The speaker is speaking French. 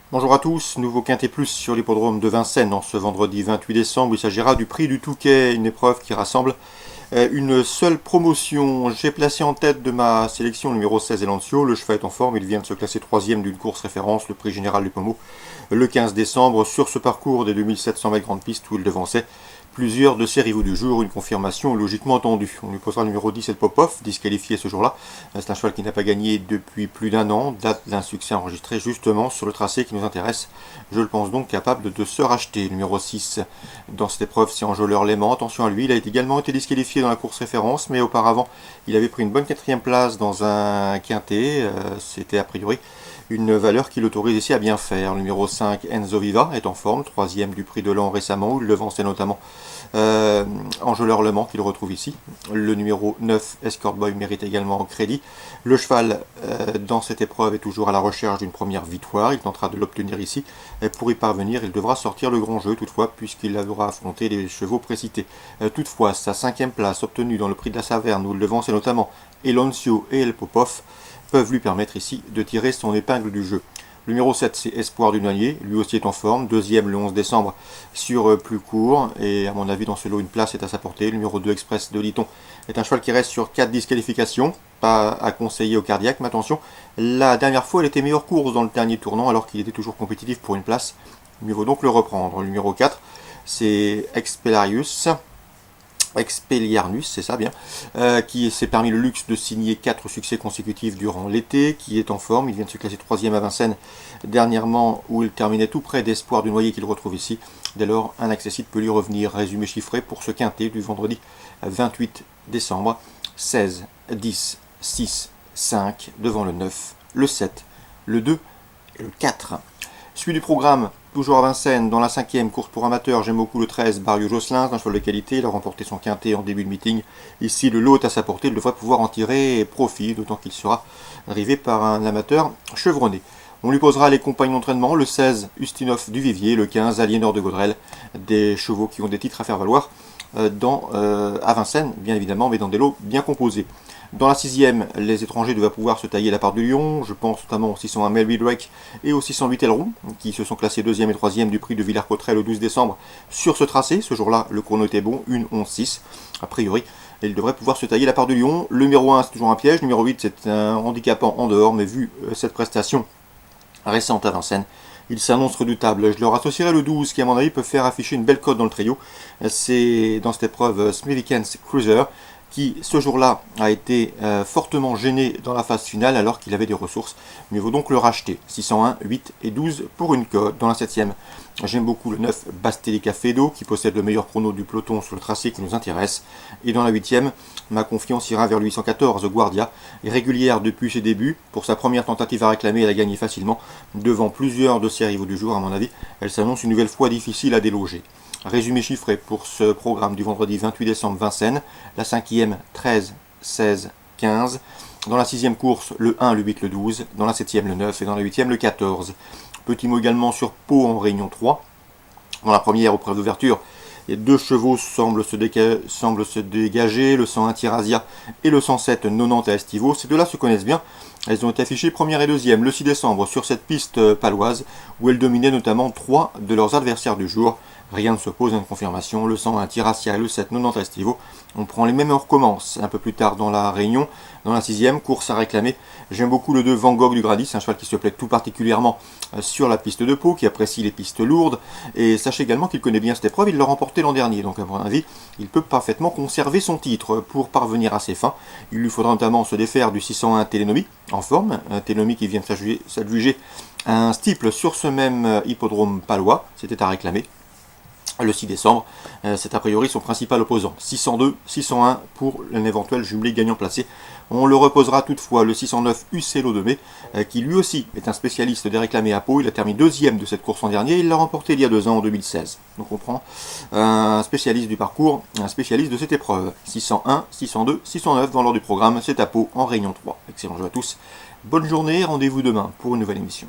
Bonjour à tous, nouveau Quintet Plus sur l'hippodrome de Vincennes en ce vendredi 28 décembre. Il s'agira du prix du Touquet, une épreuve qui rassemble une seule promotion. J'ai placé en tête de ma sélection numéro 16 Elancio. Le cheval est en forme, il vient de se classer troisième d'une course référence, le prix général du Pommeau, le 15 décembre, sur ce parcours des 2700 mètres grande piste où il devançait plusieurs de ses rivaux du jour, une confirmation logiquement attendue. On lui posera le numéro 17 Popov, disqualifié ce jour-là. C'est un cheval qui n'a pas gagné depuis plus d'un an, date d'un succès enregistré justement sur le tracé qui nous intéresse. Je le pense donc capable de se racheter. Le numéro 6 dans cette épreuve, c'est Enjôleur Léman. Attention à lui, il a également été disqualifié dans la course référence, mais auparavant, il avait pris une bonne quatrième place dans un quintet. C'était a priori une valeur qui l'autorise ici à bien faire. Le numéro 5, Enzo Viva, est en forme, troisième du prix de l'an récemment, où il devançait notamment Enjôleur Le Mans, qu'il retrouve ici. Le numéro 9, Escort Boy, mérite également crédit. Le cheval, dans cette épreuve, est toujours à la recherche d'une première victoire. Il tentera de l'obtenir ici. Et pour y parvenir, il devra sortir le grand jeu, toutefois, puisqu'il devra affronter les chevaux précités. Toutefois, sa cinquième place, obtenue dans le prix de la Saverne, où il devançait notamment Elancio et El Popov, peuvent lui permettre ici de tirer son épingle du jeu. Le numéro 7, c'est Espoir du Noyer, lui aussi est en forme, deuxième le 11 décembre sur plus court, et à mon avis dans ce lot une place est à sa portée. Le numéro 2, Express de Liton, est un cheval qui reste sur 4 disqualifications, pas à conseiller au cardiaque, mais attention, la dernière fois elle était meilleure course dans le dernier tournant alors qu'il était toujours compétitif pour une place, mieux vaut donc le reprendre. Le numéro 4, c'est Expelliarmus, c'est ça bien, qui s'est permis le luxe de signer 4 succès consécutifs durant l'été, qui est en forme. Il vient de se classer 3e à Vincennes dernièrement, où il terminait tout près d'Espoir du Noyer qu'il retrouve ici. Dès lors, un accessible peut lui revenir. Résumé chiffré pour ce quintet du vendredi 28 décembre. 16, 10, 6, 5, devant le 9, le 7, le 2 et le 4. Suite du programme, toujours à Vincennes, dans la 5e course pour amateurs, j'aime beaucoup le 13, Barrio Josselin, un cheval de qualité, il a remporté son quintet en début de meeting. Ici, le lot est à sa portée, il devrait pouvoir en tirer profit, d'autant qu'il sera arrivé par un amateur chevronné. On lui posera les compagnons d'entraînement, le 16, Ustinov du Vivier, le 15, Aliénor de Gaudrel, des chevaux qui ont des titres à faire valoir à Vincennes, bien évidemment, mais dans des lots bien composés. Dans la 6e, les étrangers devaient pouvoir se tailler la part du lion. Je pense notamment au 601 Melby Drake et au 608 Elron, qui se sont classés 2e et 3e du prix de Villers-Cotterêts le 12 décembre sur ce tracé. Ce jour-là, le chrono était bon, 1:11:6. A priori, ils devraient pouvoir se tailler la part du lion. Le numéro 1, c'est toujours un piège. Le numéro 8, c'est un handicapant en dehors, mais vu cette prestation récente à Vincennes, il s'annonce redoutable. Je leur associerai le 12 qui, à mon avis, peut faire afficher une belle cote dans le trio. C'est dans cette épreuve Smithikens Cruiser qui, ce jour-là, a été fortement gêné dans la phase finale alors qu'il avait des ressources. Mieux vaut donc le racheter. 601, 8 et 12 pour une cote. Dans la 7e, j'aime beaucoup le 9 Bastelica Fedo qui possède le meilleur chrono du peloton sur le tracé qui nous intéresse. Et dans la 8e, ma confiance ira vers le 814 Guardia, régulière depuis ses débuts. Pour sa première tentative à réclamer, elle a gagné facilement devant plusieurs de ses rivaux du jour. À mon avis, elle s'annonce une nouvelle fois difficile à déloger. Résumé chiffré pour ce programme du vendredi 28 décembre Vincennes, la 5e 13, 16, 15, dans la 6e course le 1, le 8, le 12, dans la 7e le 9 et dans la 8e le 14. Petit mot également sur Pau en réunion 3. Dans la première épreuve d'ouverture, les 2 chevaux semblent se dégager, le 101 Tirasia et le 107 90 à Estivo. Ces deux-là se connaissent bien. Elles ont été affichées première et deuxième le 6 décembre sur cette piste paloise où elles dominaient notamment 3 de leurs adversaires du jour. Rien ne s'oppose à une confirmation. Le 101 Tirasia et le 7 90 à Estivo. On prend les mêmes et on recommence un peu plus tard dans la réunion. Dans la 6e, course à réclamer. J'aime beaucoup le 2 Van Gogh du Gradis, un cheval qui se plaît tout particulièrement sur la piste de Pau, qui apprécie les pistes lourdes. Et sachez également qu'il connaît bien cette épreuve, il l'a remporté l'an dernier. Donc à mon avis, il peut parfaitement conserver son titre pour parvenir à ses fins. Il lui faudra notamment se défaire du 601 Telenomi en forme. Un Telenomi qui vient de s'adjuger un steeple sur ce même hippodrome palois. C'était à réclamer le 6 décembre, c'est a priori son principal opposant. 602, 601 pour un éventuel jumelé gagnant placé. On le reposera toutefois le 609 Uccello de Mai, qui lui aussi est un spécialiste des réclamés à Pau. Il a terminé 2e de cette course en dernier, il l'a remporté il y a 2 ans en 2016. Donc on prend un spécialiste du parcours, un spécialiste de cette épreuve. 601, 602, 609 dans l'ordre du programme, c'est à Pau en réunion 3. Excellent jeu à tous, bonne journée, rendez-vous demain pour une nouvelle émission.